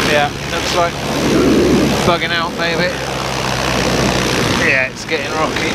Yeah, looks like bugging out maybe. Yeah, it's getting rocky.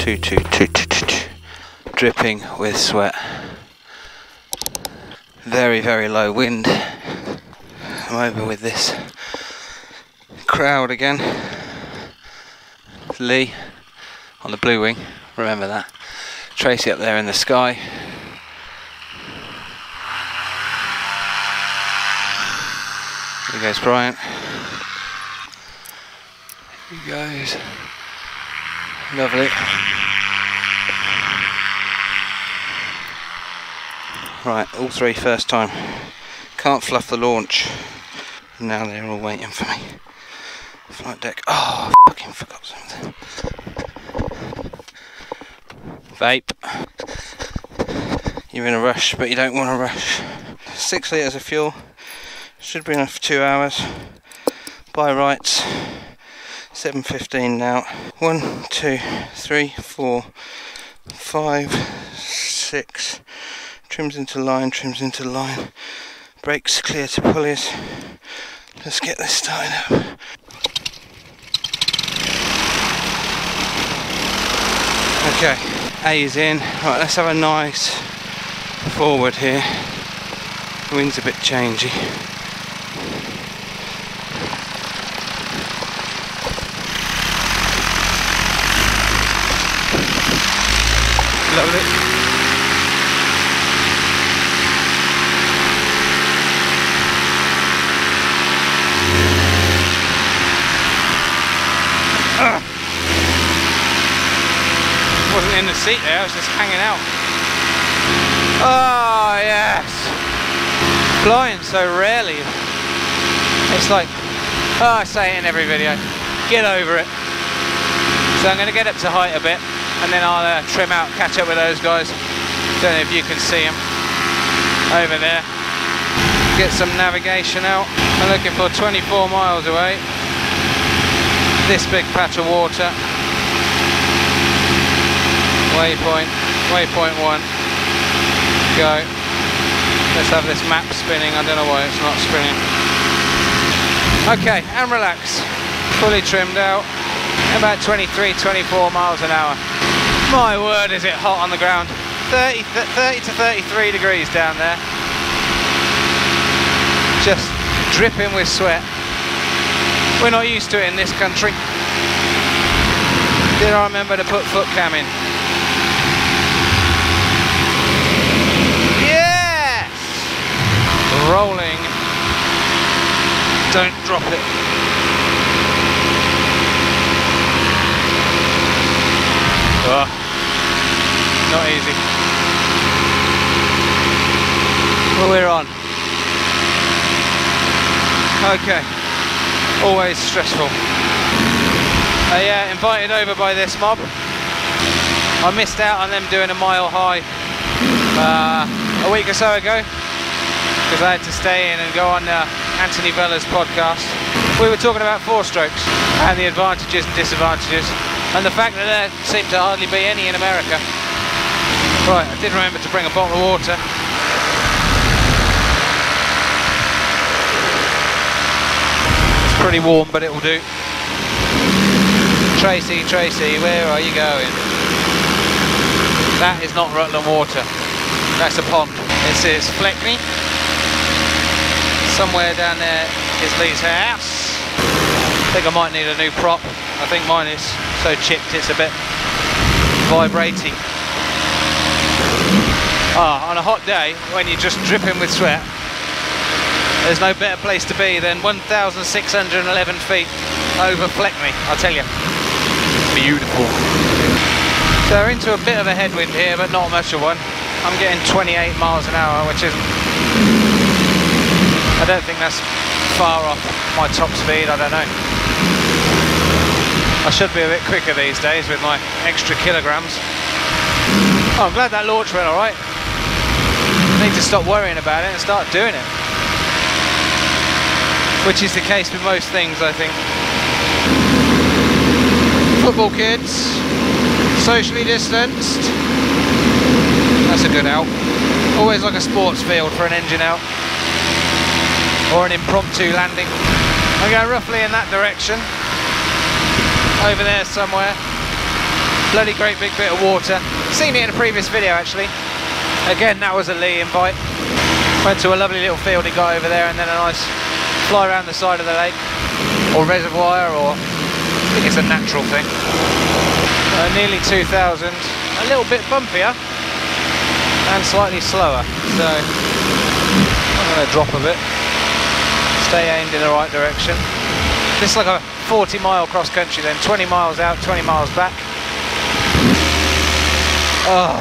222, dripping with sweat. Very, very low wind. I'm over with this crowd again. Lee on the blue wing, remember that. Tracy up there in the sky. Here goes Brian. Here he goes. Lovely. Right, all three first time. Can't fluff the launch. Now they're all waiting for me. Flight deck. Oh, I fucking forgot something. Vape. You're in a rush, but you don't want to rush. 6 litres of fuel. Should be enough for 2 hours. By rights. 7:15 now. 1, 2, 3, 4, 5, 6. Trims into line, trims into line. Brakes clear to pulleys. Let's get this started up. Okay, A is in. Right, let's have a nice forward here. The wind's a bit changey. Lovely. Wasn't in the seat there, I was just hanging out. Oh yes! Flying so rarely. It's like, oh, I say it in every video, get over it. So I'm going to get up to height a bit and then I'll trim out, catch up with those guys. Don't know if you can see them over there. Get some navigation out. I'm looking for 24 miles away. This big patch of water. Waypoint 1. Go. Let's have this map spinning. I don't know why it's not spinning. Okay, and relax. Fully trimmed out. About 23, 24 miles an hour. My word, is it hot on the ground. 30 to 33 degrees down there. Just dripping with sweat. We're not used to it in this country. Did I remember to put foot cam in? Yes! Rolling. Don't drop it. Oh, not easy. Well, we're on. Okay. Always stressful. Yeah, invited over by this mob. I missed out on them doing a mile high a week or so ago because I had to stay in and go on Anthony Vella's podcast. We were talking about 4-strokes and the advantages and disadvantages and the fact that there seemed to hardly be any in America. Right, I did remember to bring a bottle of water. It's pretty warm, but it will do. Tracy, where are you going? That is not Rutland water. That's a pond. This is Fleckney. Somewhere down there is Lee's house. I think I might need a new prop. I think mine is so chipped it's a bit vibrating. On a hot day, when you're just dripping with sweat, there's no better place to be than 1,611 feet over Fleckney, I'll tell you. Beautiful. So we're into a bit of a headwind here, but not much of one. I'm getting 28 miles an hour, which isn't... I don't think that's far off my top speed, I don't know. I should be a bit quicker these days with my extra kilograms. Oh, I'm glad that launch went alright. I need to stop worrying about it and start doing it. which is the case with most things, I think. Football kids, socially distanced. That's a good out. Always like a sports field for an engine out, or an impromptu landing. I go roughly in that direction, over there somewhere. Bloody great big bit of water. Seen it in a previous video actually. Again, that was a Lee invite. Went to a lovely little field he got over there, and then a nice fly around the side of the lake, or reservoir, or I think it's a natural thing. Nearly 2,000, a little bit bumpier and slightly slower, so I'm going to drop a bit, stay aimed in the right direction. This is like a 40-mile cross country then, 20 miles out, 20 miles back. Oh.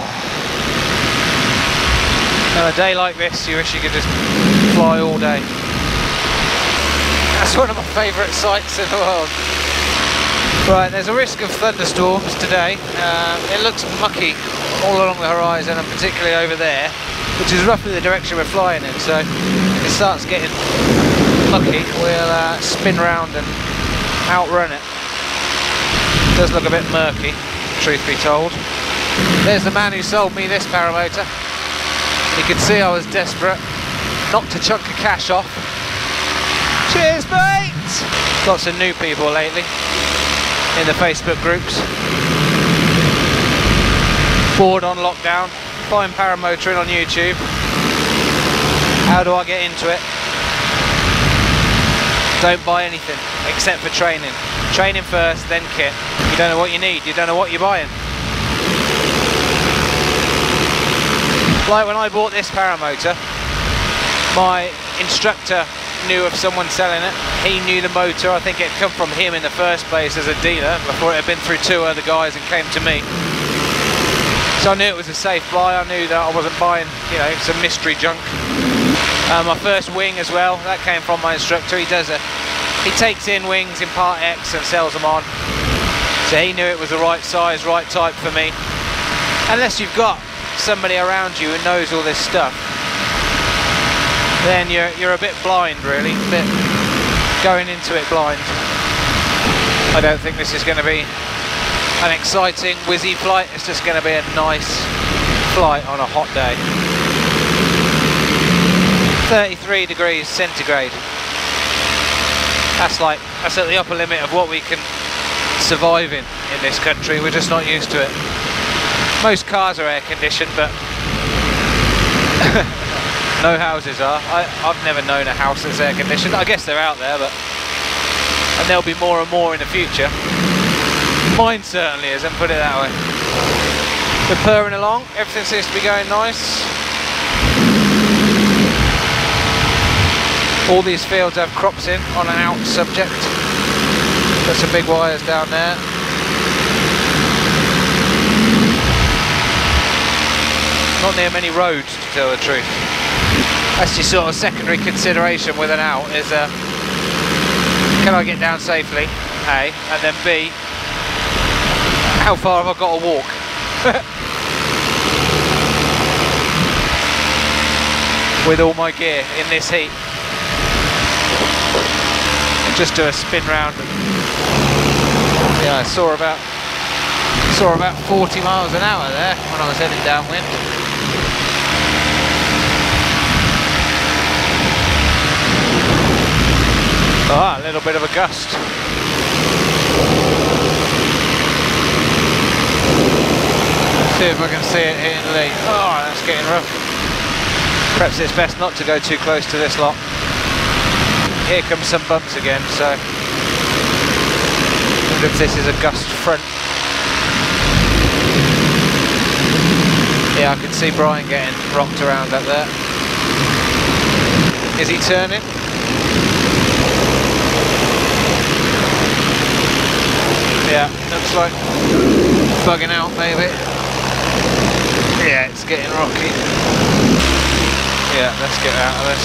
On a day like this, you wish you could just fly all day. That's one of my favourite sights in the world. Right, there's a risk of thunderstorms today. It looks mucky all along the horizon, and particularly over there, which is roughly the direction we're flying in. So if it starts getting mucky, we'll spin round and outrun it. It does look a bit murky, truth be told. There's the man who sold me this Paramotor. You can see I was desperate, knocked a chunk of cash off. Cheers, mate! Lots of new people lately in the Facebook groups. Bored on lockdown, find Paramotoring on YouTube. How do I get into it? Don't buy anything except for training. Training first, then kit. You don't know what you need, you don't know what you're buying. Like when I bought this Paramotor, my instructor knew of someone selling it. He knew the motor. I think it had come from him in the first place as a dealer before it had been through 2 other guys and came to me. So I knew it was a safe buy. I knew that I wasn't buying, you know, some mystery junk. My first wing as well, that came from my instructor. He takes in wings in Part X and sells them on. So he knew it was the right size, right type for me. Unless you've got somebody around you who knows all this stuff, then you're a bit blind, really, a bit going into it blind. I don't think this is going to be an exciting whizzy flight. It's just going to be a nice flight on a hot day. 33 degrees centigrade. That's at the upper limit of what we can survive in this country. We're just not used to it. Most cars are air conditioned, but no houses are. I've never known a house that's air conditioned. I guess they're out there, and there'll be more and more in the future. Mine certainly isn't, put it that way. We're purring along, everything seems to be going nice. All these fields have crops in on an out subject. Got some big wires down there. Not near many roads, to tell the truth. That's your sort of secondary consideration with an out, is can I get down safely, A, and then B, how far have I got to walk? With all my gear in this heat. Just do a spin round. Yeah, I saw about 40 miles an hour there when I was heading downwind. Ah, a little bit of a gust. Let's see if I can see it hitting Lee. Oh, that's getting rough. Perhaps it's best not to go too close to this lot. Here comes some bumps again, so I wonder if this is a gust front. Yeah, I can see Brian getting rocked around up there. Is he turning? Yeah, looks like bugging out maybe. Yeah, it's getting rocky. Yeah, let's get out of this.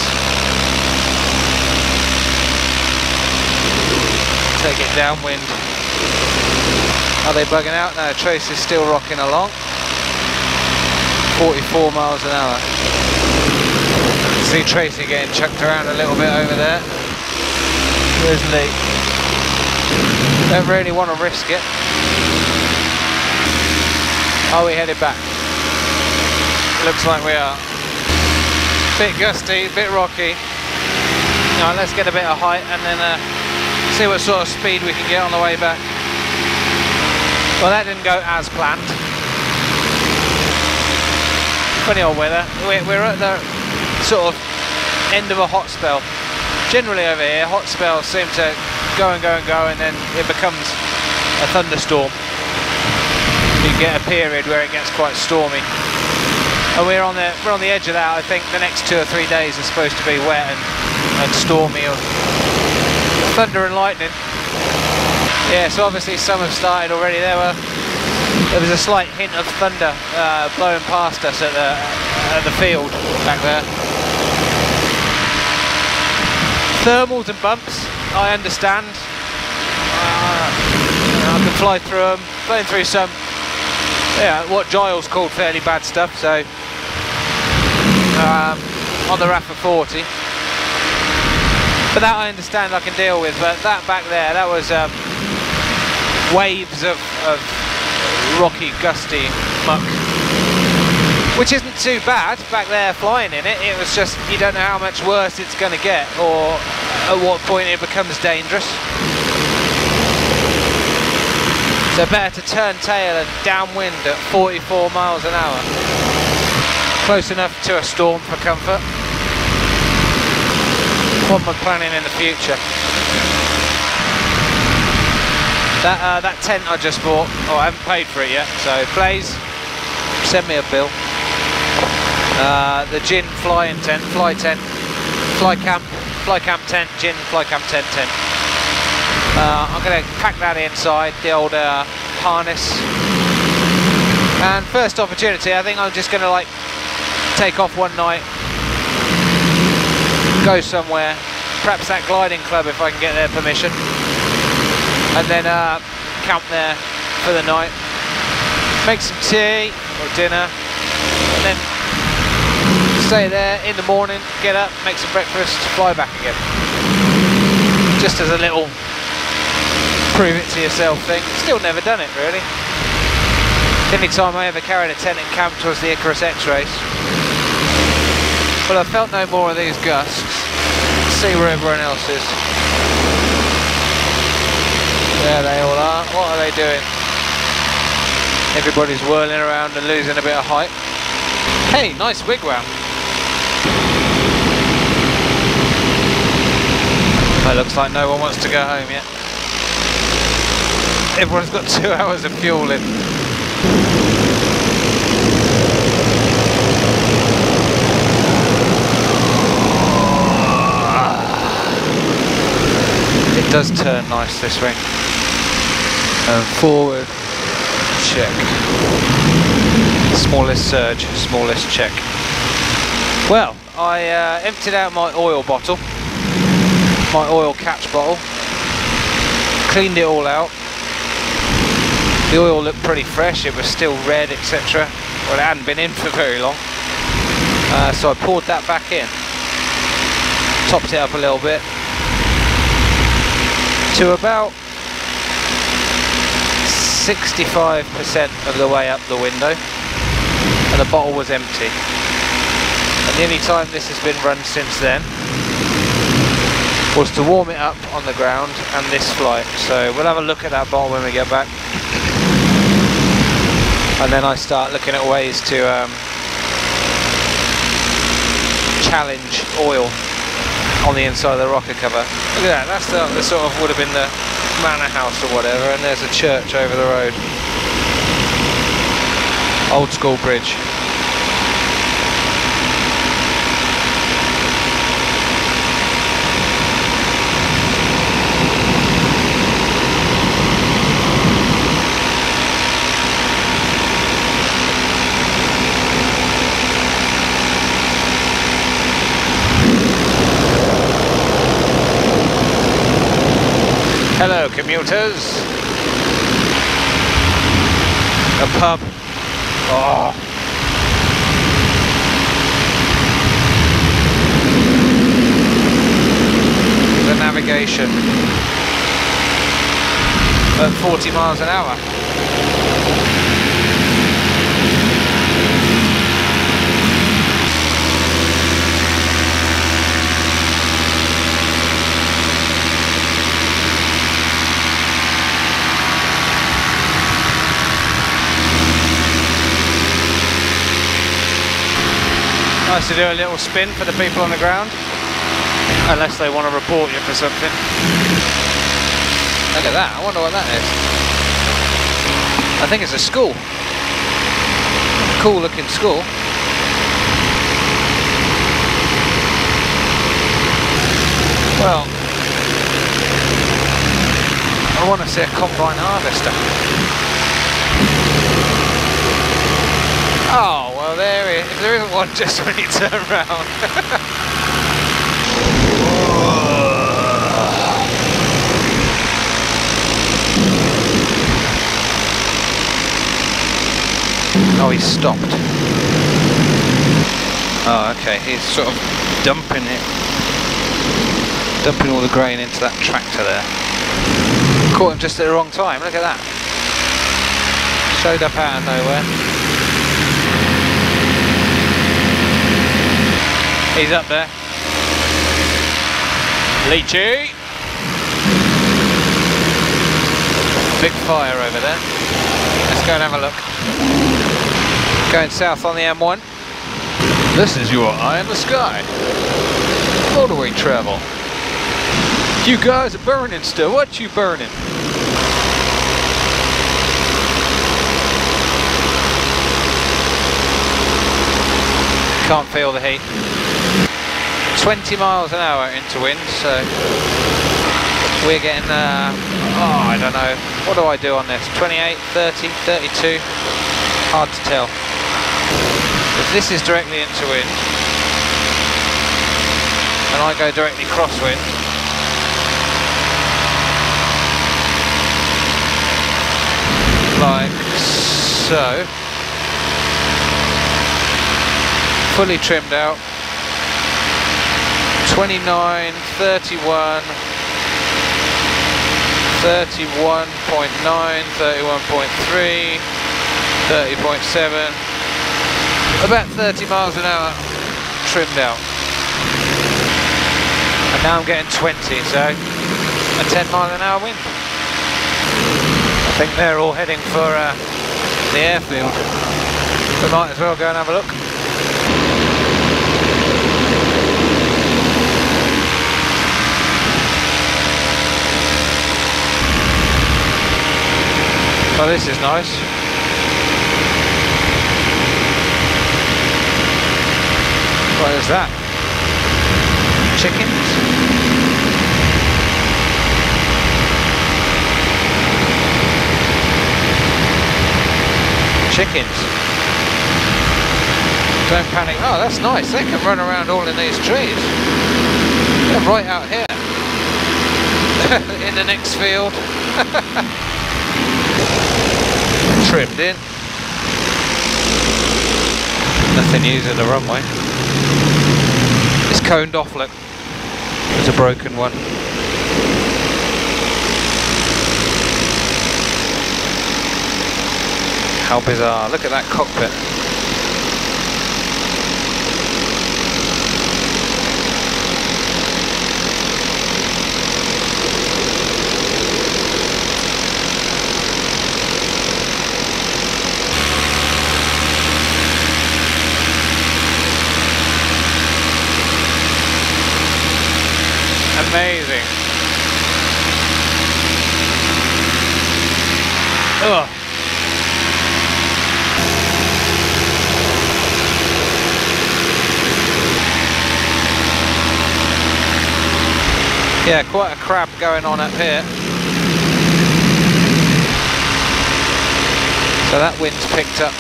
Take it downwind. Are they bugging out? No, Trace is still rocking along. 44 miles an hour. See Tracy getting chucked around a little bit over there. There's Lee. Don't really want to risk it. Are we headed back? Looks like we are. Bit gusty, bit rocky. Now let's get a bit of height and then see what sort of speed we can get on the way back. Well, that didn't go as planned. Funny old weather. We're at the sort of end of a hot spell. Generally over here, hot spells seem to go and go and go, and then it becomes a thunderstorm. You get a period where it gets quite stormy. And we're on the edge of that. I think the next 2 or 3 days are supposed to be wet and stormy, or thunder and lightning. Yeah, so obviously some have started already. There was a slight hint of thunder blowing past us at the field back there. Thermals and bumps, I understand. I can fly through them, flown through some, yeah, what Giles called fairly bad stuff, so on the RAFA 40. But that I understand, I can deal with, but that back there, that was waves of rocky, gusty muck. Which isn't too bad back there flying in it. It was just, you don't know how much worse it's going to get, or at what point it becomes dangerous. So better to turn tail and downwind at 44 miles an hour. Close enough to a storm for comfort. What am I planning in the future? That tent I just bought, oh, I haven't paid for it yet, so please send me a bill. The gin fly camp tent, gin fly camp tent. I'm going to pack that inside, the old harness. And first opportunity, I think I'm just going to like take off one night, go somewhere, perhaps that gliding club if I can get their permission, and then camp there for the night, make some tea or dinner, and then stay there in the morning, get up, make some breakfast, fly back again. Just as a little prove it to yourself thing. Still never done it really. The only time I ever carried a tent and camped was the Icarus X-Race. But I felt no more of these gusts. See where everyone else is. There they all are. What are they doing? Everybody's whirling around and losing a bit of height. Hey, nice wigwam. It looks like no one wants to go home yet. Everyone's got 2 hours of fuel in. It does turn nice this wing. And forward, check. Smallest surge, smallest check. Well, I emptied out my oil bottle, my oil catch bottle, cleaned it all out. The oil looked pretty fresh, it was still red, etc. Well, it hadn't been in for very long. So I poured that back in, topped it up a little bit, to about 65% of the way up the window, and the bottle was empty. And the only time this has been run since then was to warm it up on the ground and this flight. So we'll have a look at that bottle when we get back. And then I start looking at ways to challenge oil on the inside of the rocker cover. Look at that, that's the sort of, would have been the manor house or whatever, and there's a church over the road. Old school bridge. Hello commuters. A pub. Oh. The navigation at 40 miles an hour. Nice to do a little spin for the people on the ground, unless they want to report you for something. Look at that, I wonder what that is. I think it's a school. Cool looking school. Well, I want to see a combine harvester. Oh, well there isn't one just when you turn around. Oh, he's stopped. Oh, okay, he's sort of dumping all the grain into that tractor there. Caught him just at the wrong time, look at that. Showed up out of nowhere. He's up there. Leachy! Big fire over there. Let's go and have a look. Going south on the M1. This is your eye in the sky. Motorway travel. You guys are burning still. What you burning? Can't feel the heat. 20 miles an hour into wind, so we're getting, oh, I don't know, what do I do on this? 28, 30, 32? Hard to tell. If this is directly into wind, and I go directly crosswind, like so, fully trimmed out, 29, 31, 31.9, 31.3, 30.7, about 30 miles an hour trimmed out. And now I'm getting 20, so a 10 mile an hour wind. I think they're all heading for the airfield. We might as well go and have a look. Oh, this is nice. What is that? Chickens? Chickens. Don't panic. Oh, that's nice. They can run around all in these trees. Yeah, right out here. In the next field. Trimmed in. Nothing using the runway. It's coned off, look. There's a broken one. How bizarre. Look at that cockpit. Amazing. Ugh. Yeah, quite a crab going on up here. So that wind's picked up.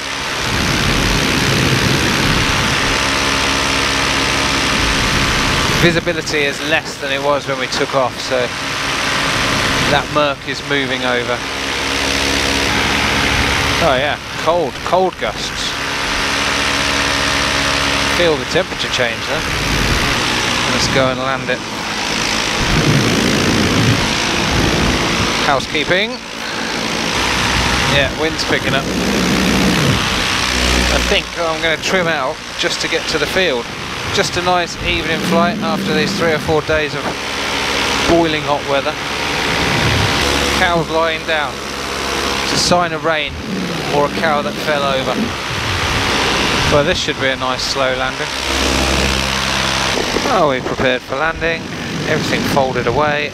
Visibility is less than it was when we took off, so that murk is moving over. Oh yeah, cold gusts. Feel the temperature change there. Let's go and land it. Housekeeping. Yeah, wind's picking up. I think I'm going to trim out just to get to the field. Just a nice evening flight after these 3 or 4 days of boiling hot weather. Cows lying down. It's a sign of rain or a cow that fell over. Well, this should be a nice slow landing. Oh, we're prepared for landing. Everything folded away.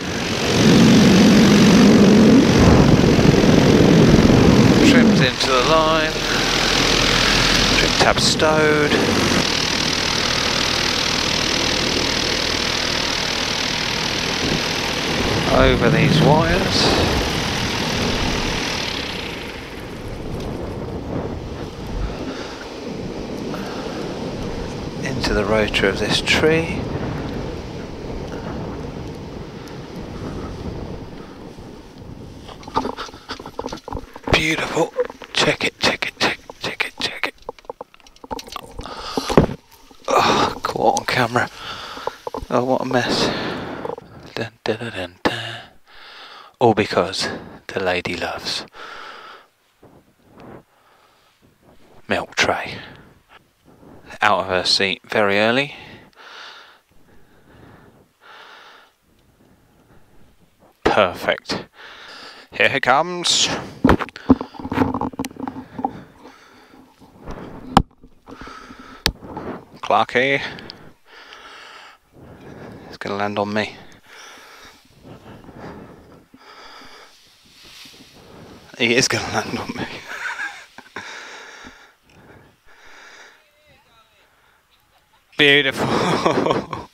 Trimmed into the line. Trim tab stowed. Over these wires. Into the rotor of this tree. Beautiful. Check it, check it, check it, check it, check it. Oh, caught on camera. Oh, what a mess. Dun, dun, dun, dun, dun. All because the lady loves milk tray. Out of her seat very early. Perfect. Here he comes. Clarky. He's going to land on me. He is going to land on me. Beautiful.